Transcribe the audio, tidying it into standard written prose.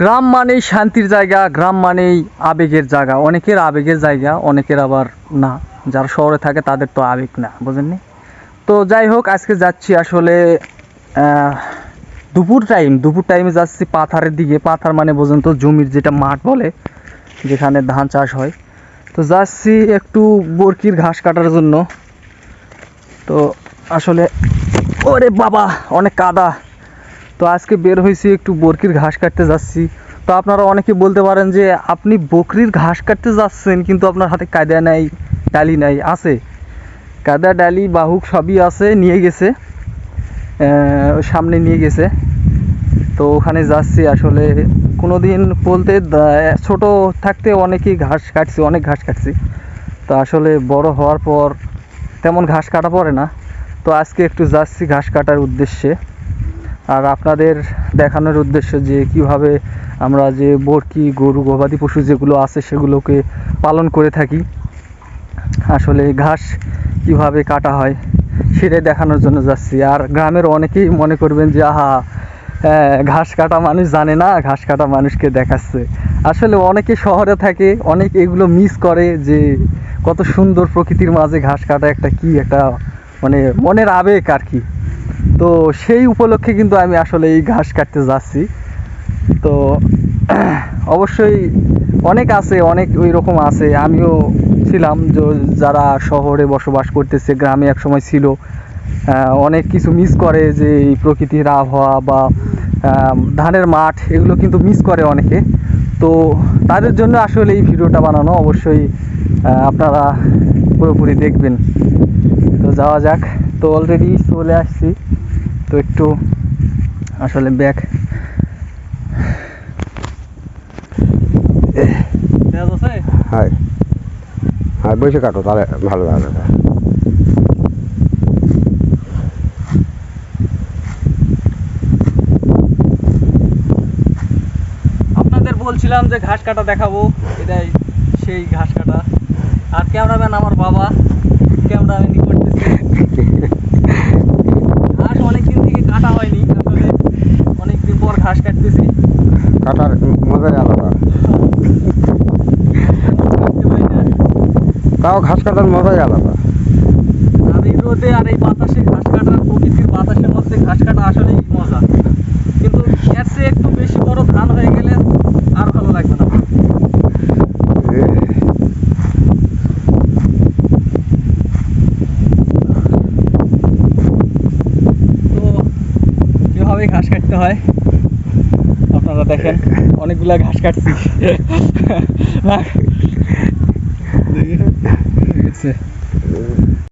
গ্রাম মানেই শান্তির জায়গা, গ্রাম মানেই আবেগের জায়গা। অনেকের আবেগের জায়গা, অনেকের আবার না। যারা শহরে থাকে তাদের তো আবেগ না, বুঝেননি? তো যাই হোক, আজকে যাচ্ছি আসলে আহ, দুপুর টাইমে যাচ্ছি পাথারের দিকে। পাথার মানে বোঝেন তো, জমির যেটা মাঠ বলে, যেখানে ধান চাষ হয়। তো যাচ্ছি একটু বরকির ঘাস কাটার জন্য। তো আসলে ওরে বাবা, অনেক কাদা। তো আজকে বের হয়েছি, একটু বরকির ঘাস কাটতে যাচ্ছি। তো আপনারা অনেকে বলতে পারেন যে আপনি বকরির ঘাস কাটতে যাচ্ছেন কিন্তু আপনার হাতে কায়দা নাই, ডালি নাই। আছে কায়দা, ডালি, বাহুক সবই আছে, নিয়ে গেছে, ওই সামনে নিয়ে গেছে। তো ওখানে যাচ্ছি। আসলে কোনো দিন বলতে ছোট থাকতে অনেকেই ঘাস কাটছি, অনেক ঘাস কাটছি। তো আসলে বড় হওয়ার পর তেমন ঘাস কাটা পড়ে না। তো আজকে একটু যাচ্ছি ঘাস কাটার উদ্দেশ্যে, আর আপনাদের দেখানোর উদ্দেশ্য যে কিভাবে আমরা যে বরকি, গরু, গবাদি পশু যেগুলো আছে সেগুলোকে পালন করে থাকি। আসলে ঘাস কিভাবে কাটা হয় সেটাই দেখানোর জন্য যাচ্ছি। আর গ্রামের অনেকেই মনে করবেন যে আহা, ঘাস কাটা মানুষ জানে না, ঘাস কাটা মানুষকে দেখাচ্ছে। আসলে অনেকে শহরে থাকে, অনেক এগুলো মিস করে যে কত সুন্দর প্রকৃতির মাঝে ঘাস কাটা একটা কি একটা মানে মনের আবেগ আর কি। তো সেই উপলক্ষে কিন্তু আমি আসলে এই ঘাস কাটতে যাচ্ছি। তো অবশ্যই অনেক আছে, অনেক ওই রকম আছে। আমিও ছিলাম যারা শহরে বসবাস করতেছে, গ্রামে এক সময় ছিল। অনেক কিছু মিস করে, যে এই প্রকৃতির আবহাওয়া বা ধানের মাঠ, এগুলো কিন্তু মিস করে অনেকে। তো তাদের জন্য আসলে এই ভিডিওটা বানানো। অবশ্যই আপনারা পুরোপুরি দেখবেন। তো যাওয়া যাক। তো অলরেডি চলে আসছি। তো একটু আসলে ব্যাক হ্যাঁ হ্যাঁ, বসে কাটো, তাহলে ভালো লাগবে। আপনাদের বলছিলাম যে ঘাস কাটা দেখাবো, এটাই সেই ঘাস কাটা। আর ক্যামেরাম্যান আমার বাবা, ক্যামেরাম্যানই করতেছে। ঘাস অনেকদিন থেকে কাটা হয়নি, আসলে অনেকদিন পর ঘাস কাটতেছি। কাটার মজাই আলাদা। কাটতে পারি না। তাও ঘাস কাটার মজাই আলাদা। আর এই রোদে আর এই বাতাসে ঘাস কাটার, প্রকৃতির বাতাসের মধ্যে ঘাস কাটা আসলেই মজা। কিন্তু এর চেয়ে একটু বেশি বড় ধান হয়ে গেলে আর ভালো লাগবে না। তো এভাবেই ঘাস কাটতে হয়। আপনারা দেখেন, অনেকগুলা ঘাস কাটছি। দেখি